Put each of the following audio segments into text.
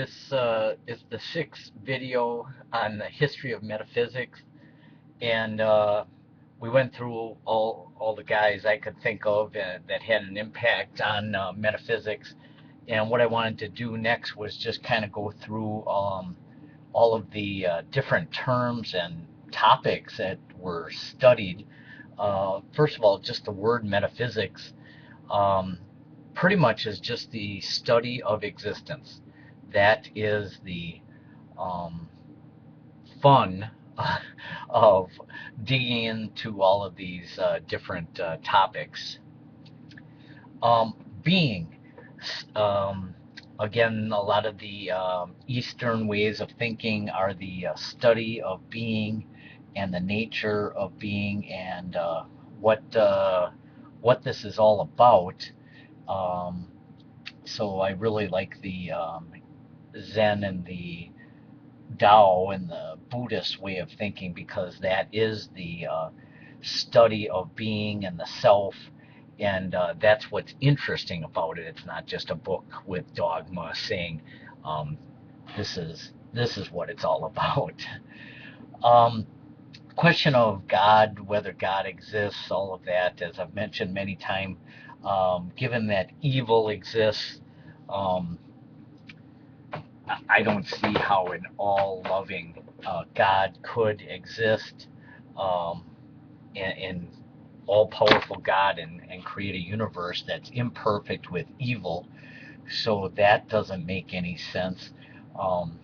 This is the sixth video on the history of metaphysics, and we went through all the guys I could think of that had an impact on metaphysics. And what I wanted to do next was just kind of go through all of the different terms and topics that were studied. First of all, just the word metaphysics um, pretty much is just the study of existence. That is the um, fun of digging into all of these different topics. Um, Being, um, again, a lot of the Eastern ways of thinking are the study of being and the nature of being and what what this is all about. Um, so I really like the Zen and the Tao and the Buddhist way of thinking because that is the study of being and the self, and that's what's interesting about it. It's not just a book with dogma saying um, this is what it's all about. Um, Question of God, whether God exists, all of that, as I've mentioned many times. Given that evil exists, um, I don't see how an all-loving God could exist, um, and all-powerful God and create a universe that's imperfect with evil. So that doesn't make any sense. Um,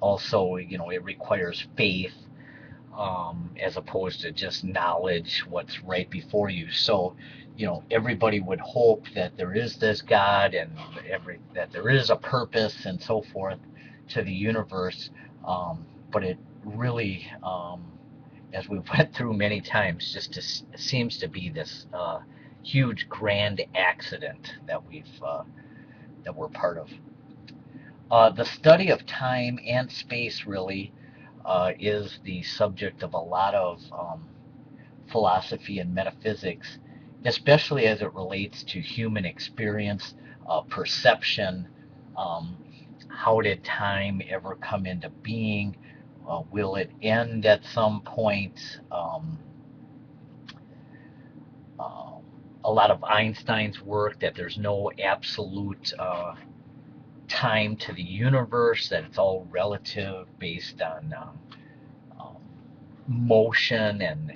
Also, it requires faith as opposed to just knowledge, what's right before you. So, everybody would hope that there is this God and that there is a purpose and so forth to the universe. But it really, as we went through many times, just seems to be this huge grand accident that we're part of. The study of time and space really is the subject of a lot of philosophy and metaphysics, especially as it relates to human experience, perception. Um, how did time ever come into being? Will it end at some point? Uh, a lot of Einstein's work that there's no absolute time to the universe, that it's all relative based on um, motion and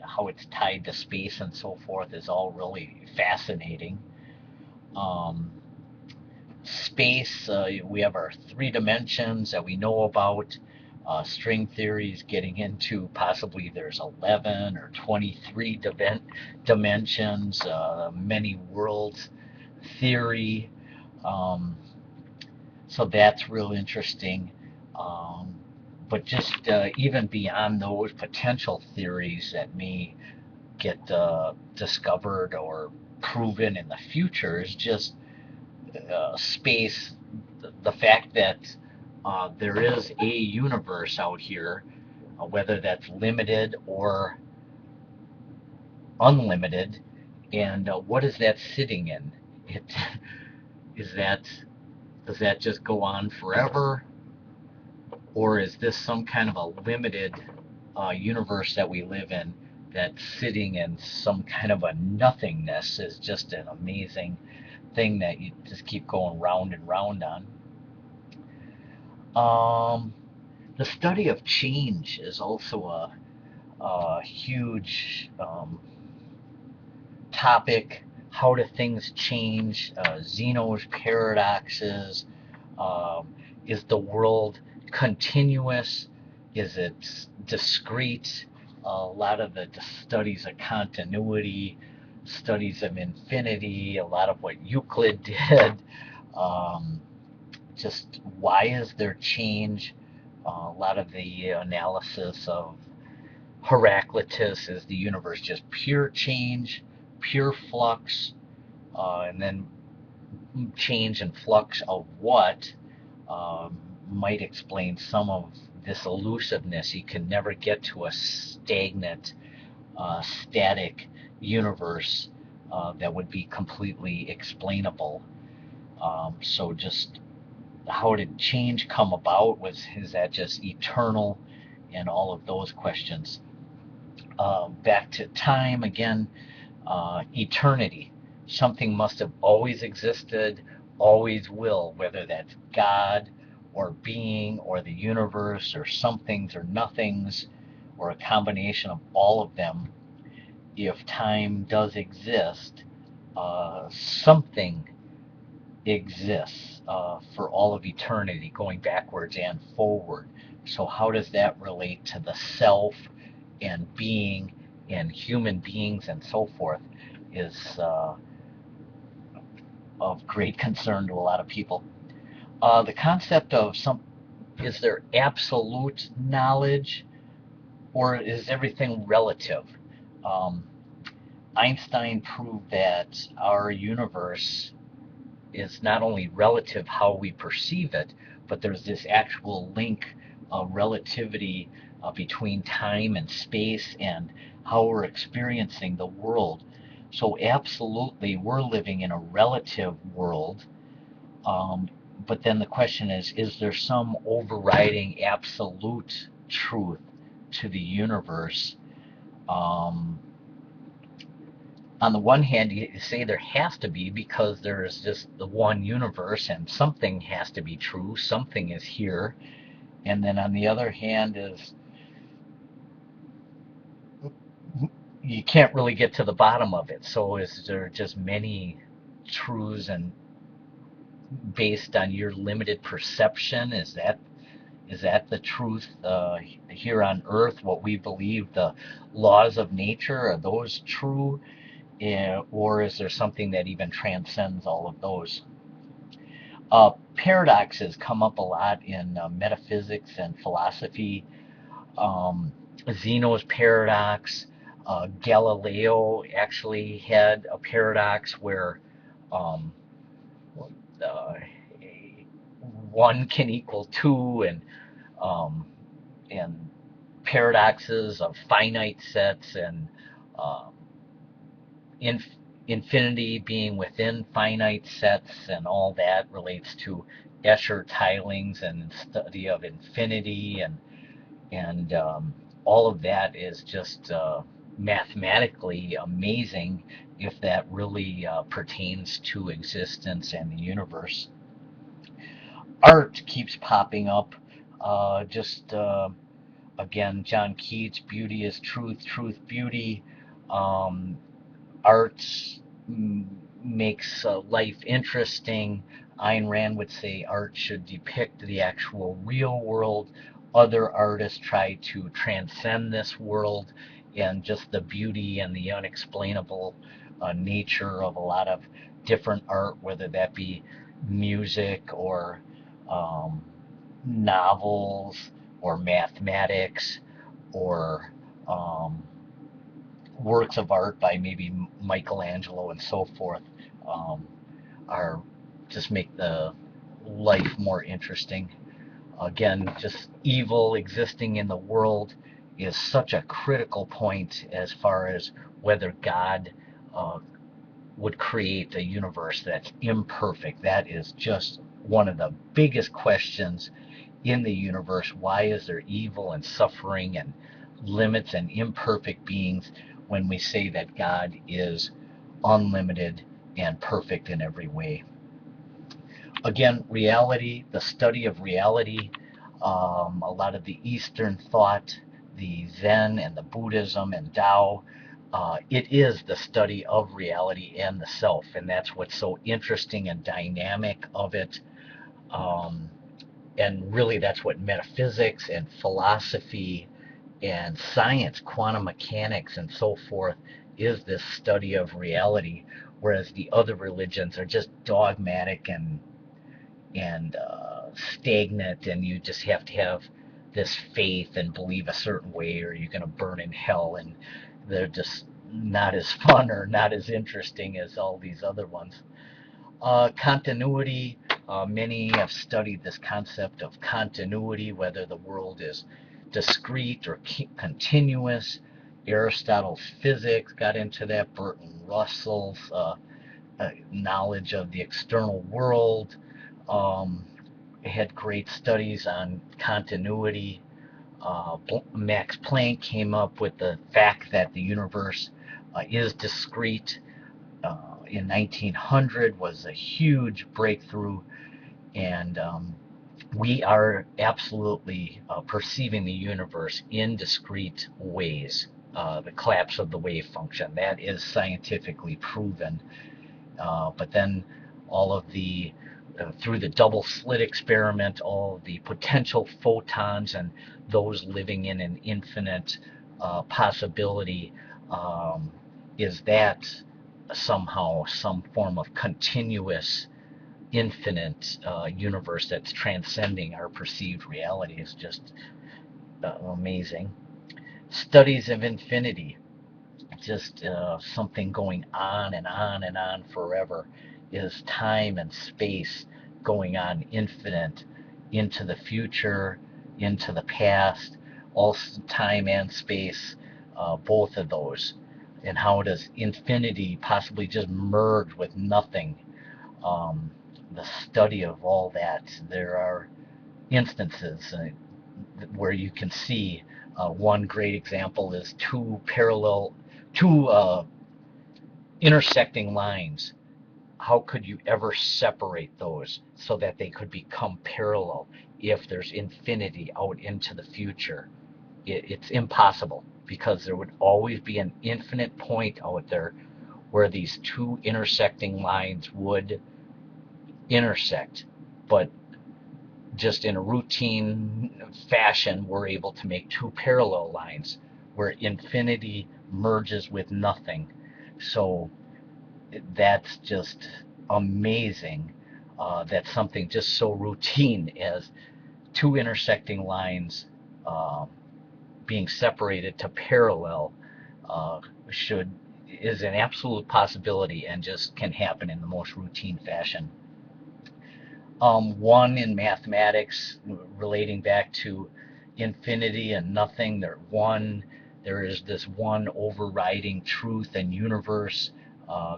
how it's tied to space and so forth is all really fascinating. Um, Space, we have our three dimensions that we know about. String theory is getting into possibly there's 11 or 23 dimensions, many worlds theory. Um, so that's real interesting. Um, but just even beyond those potential theories that may get discovered or proven in the future is just space. The fact that there is a universe out here, whether that's limited or unlimited, and what is that sitting in? It is that does that just go on forever, or is this some kind of a limited universe that we live in that's sitting in some kind of a nothingness is just an amazing thing that you just keep going round and round on. Um, the study of change is also a huge topic. How do things change? Zeno's paradoxes. Um, is the world continuous? Is it discrete? A lot of the studies of continuity, studies of infinity, a lot of what Euclid did. Um, just why is there change? A lot of the analysis of Heraclitus is the universe just pure change, pure flux, and then change and flux of what um, might explain some of this elusiveness. You can never get to a stagnant, static universe that would be completely explainable. So just how did change come about? Is that just eternal? And all of those questions. Back to time again, eternity. Something must have always existed, always will, whether that's God or being or the universe or somethings or nothings or a combination of all of them. If time does exist, something exists for all of eternity, going backwards and forward. So, how does that relate to the self and being and human beings and so forth? Is of great concern to a lot of people. The concept of is there absolute knowledge or is everything relative? Um, Einstein proved that our universe is not only relative how we perceive it, but there's this actual link of relativity between time and space and how we're experiencing the world. So, absolutely, we're living in a relative world. Um, but then the question is there some overriding absolute truth to the universe? Um, on the one hand, you say there has to be because there is just the one universe and something has to be true, something is here. And then on the other hand, is you can't really get to the bottom of it. So is there just many truths and based on your limited perception? Is that the truth here on Earth? What we believe, the laws of nature, are those true? Or is there something that even transcends all of those? Paradoxes come up a lot in metaphysics and philosophy. Um, Zeno's paradox. Galileo actually had a paradox where um, uh, one can equal two, um, and paradoxes of finite sets and um, inf- infinity being within finite sets and all that relates to Escher tilings and study of infinity and all of that is just mathematically amazing if that really pertains to existence and the universe. Art keeps popping up. Just again, John Keats, beauty is truth, truth, beauty. Um, Art makes life interesting. Ayn Rand would say art should depict the actual real world. Other artists try to transcend this world and just the beauty and the unexplainable nature of a lot of different art, whether that be music or um, novels or mathematics or um, works of art by maybe Michelangelo and so forth um, are just make the life more interesting. Again, just evil existing in the world is such a critical point as far as whether God uh, would create a universe that's imperfect. That is just one of the biggest questions in the universe. Why is there evil and suffering and limits and imperfect beings when we say that God is unlimited and perfect in every way? Again, reality, the study of reality, a lot of the Eastern thought, the Zen and the Buddhism and Tao, it is the study of reality and the self, and that's what's so interesting and dynamic of it. Um, and really, that's what metaphysics and philosophy and science, quantum mechanics, and so forth is this study of reality, whereas the other religions are just dogmatic and stagnant, and you just have to have this faith and believe a certain way, or you're going to burn in hell, and they're just not as fun or not as interesting as all these other ones. Continuity. Many have studied this concept of continuity, whether the world is discrete or continuous. Aristotle's physics got into that. Bertrand Russell's knowledge of the external world. Um, had great studies on continuity. Max Planck came up with the fact that the universe is discrete. In 1900 was a huge breakthrough, and we are absolutely perceiving the universe in discrete ways. The collapse of the wave function, that is scientifically proven. But then all of the through the double slit experiment, all the potential photons and those living in an infinite possibility, is that somehow some form of continuous infinite universe that's transcending our perceived reality is just amazing. Studies of infinity, just something going on and on and on forever. Is time and space going on infinite into the future, into the past, also time and space, both of those? And how does infinity possibly just merge with nothing? The study of all that, there are instances where you can see one great example is two intersecting lines. How could you ever separate those so that they could become parallel if there's infinity out into the future? It's impossible, because there would always be an infinite point out there where these two intersecting lines would intersect. But just in a routine fashion, we're able to make two parallel lines where infinity merges with nothing. So that's just amazing, that something just so routine as two intersecting lines uh, being separated to parallel should is an absolute possibility and just can happen in the most routine fashion. One in mathematics relating back to infinity and nothing. There is this one overriding truth and universe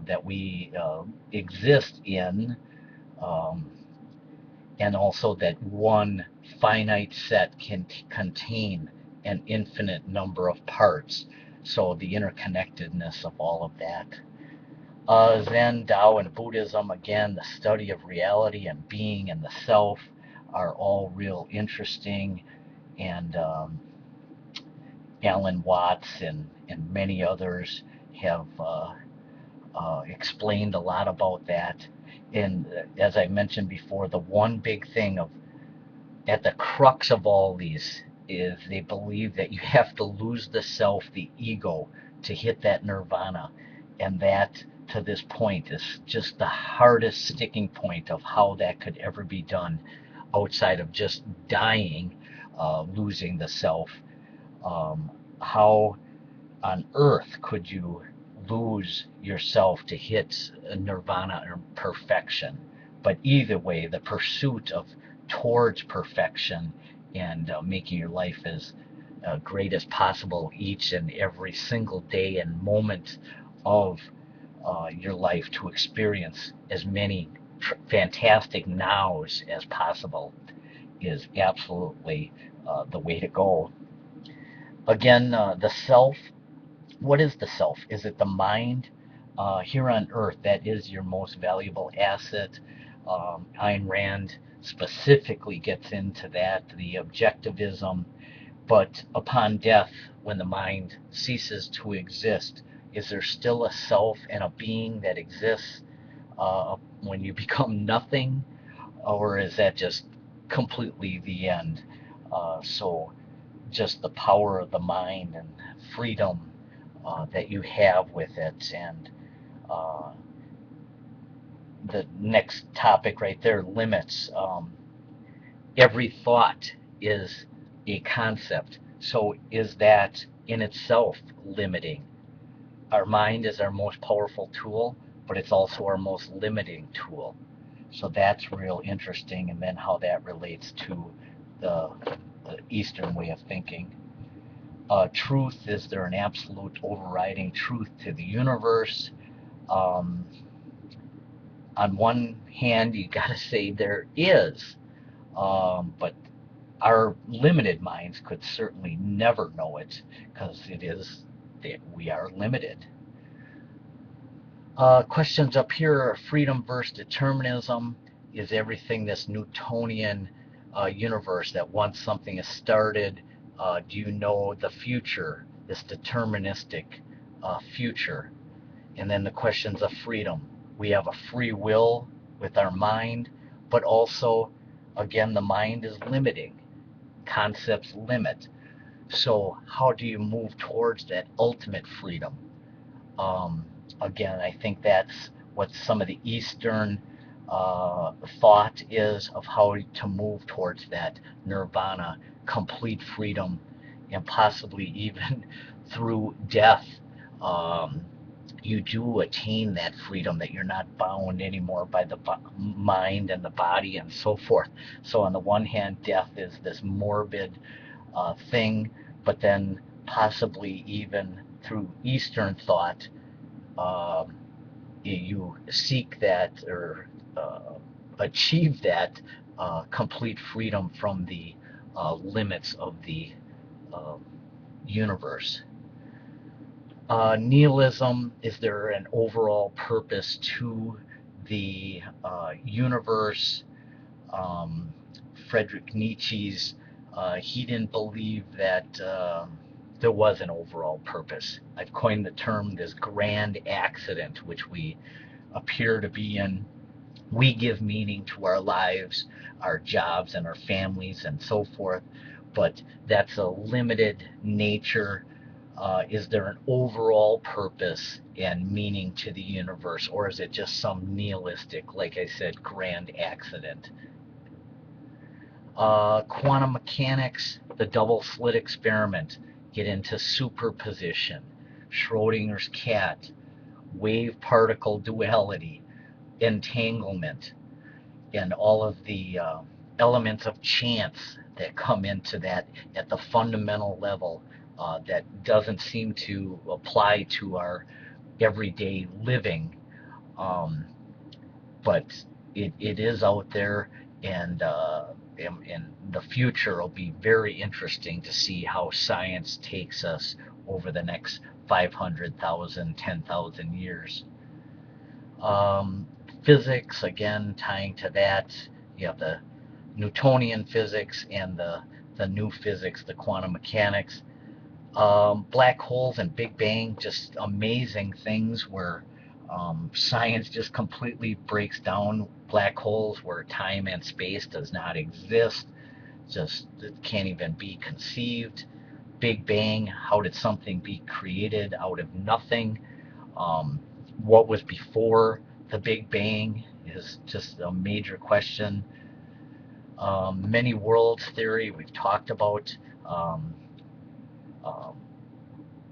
that we exist in, um, and also that one finite set can contain an infinite number of parts. So the interconnectedness of all of that. Zen, Tao, and Buddhism, again, the study of reality and being and the self are all real interesting. And Alan Watts and many others have explained a lot about that. And as I mentioned before, the one big thing at the crux of all these is they believe that you have to lose the self, the ego, to hit that nirvana. And that, to this point, is just the hardest sticking point of how that could ever be done outside of just dying, losing the self. How on earth could you lose yourself to hit nirvana or perfection? But either way, the pursuit of towards perfection and making your life as great as possible each and every single day and moment of your life, to experience as many fantastic nows as possible, is absolutely the way to go. Again, the self. What is the self? Is it the mind? Here on earth, that is your most valuable asset. Ayn Rand specifically gets into that, the objectivism. But upon death, when the mind ceases to exist, is there still a self and a being that exists when you become nothing? Or is that just completely the end? So just the power of the mind and freedom that you have with it. And uh, the next topic right there, limits. Every thought is a concept. So is that in itself limiting? Our mind is our most powerful tool, but it's also our most limiting tool. So that's real interesting, and then how that relates to the, the Eastern way of thinking. Truth, is there an absolute overriding truth to the universe? Um, on one hand, you got to say there is. But our limited minds could certainly never know it because it is that we are limited. Questions up here: freedom versus determinism. Is everything this Newtonian universe that once something is started, do you know the future, this deterministic future? And then the questions of freedom. We have a free will with our mind, but also, again, the mind is limiting. Concepts limit. So, how do you move towards that ultimate freedom? Um, Again, I think that's what some of the Eastern thought is of how to move towards that nirvana, complete freedom, and possibly even through death. Um, you do attain that freedom, that you're not bound anymore by the mind and the body and so forth. So, on the one hand, death is this morbid thing, but then possibly even through Eastern thought, um, you seek that or achieve that complete freedom from the limits of the uh, universe. Nihilism, is there an overall purpose to the universe? Um, Friedrich Nietzsche's, he didn't believe that there was an overall purpose. I've coined the term this grand accident, which we appear to be in. We give meaning to our lives, our jobs, and our families, and so forth, but that's a limited nature. Is there an overall purpose and meaning to the universe, or is it just some nihilistic, like I said, grand accident? Quantum mechanics, the double slit experiment, get into superposition, Schrodinger's cat, wave particle duality, entanglement, and all of the elements of chance that come into that at the fundamental level, that doesn't seem to apply to our everyday living. Um, but it is out there, and in the future it'll be very interesting to see how science takes us over the next 500,000, 10,000 years. Um, Physics, again, tying to that, you have the Newtonian physics and the new physics, the quantum mechanics. Black holes and Big Bang, just amazing things where science just completely breaks down black holes where time and space does not exist, just it can't even be conceived. Big Bang, how did something be created out of nothing? Um, what was before the Big Bang is just a major question. Many worlds theory, we've talked about. Um, um,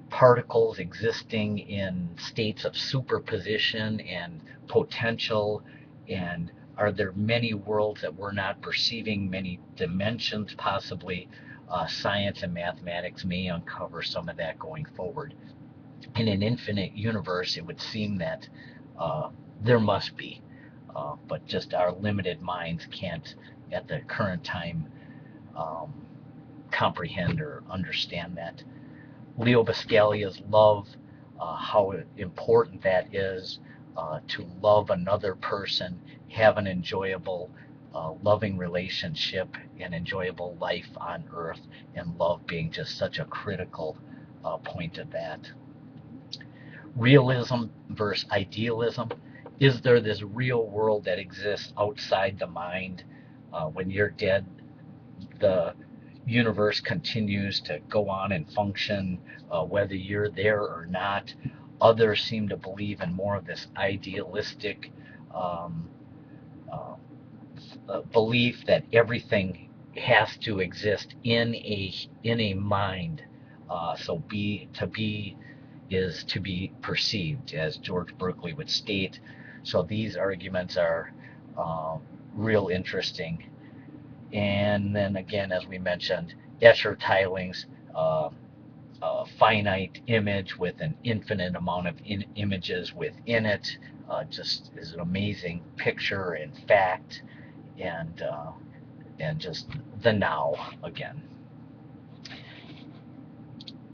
Particles existing in states of superposition and potential, and are there many worlds that we're not perceiving, many dimensions possibly? Science and mathematics may uncover some of that going forward. In an infinite universe, it would seem that there must be, but just our limited minds can't at the current time um, comprehend or understand that. Leo Buscalia's love, how important that is, to love another person, have an enjoyable, loving relationship, and enjoyable life on earth, and love being just such a critical point of that. Realism versus idealism. Is there this real world that exists outside the mind? When you're dead, the universe continues to go on and function, whether you're there or not. Others seem to believe in more of this idealistic um, uh, belief that everything has to exist in a mind. So be is to be perceived, as George Berkeley would state. So these arguments are uh, real interesting. And then again, as we mentioned, Escher tilings, uh, a finite image with an infinite amount of images within it, just is an amazing picture and fact. And and just the now again.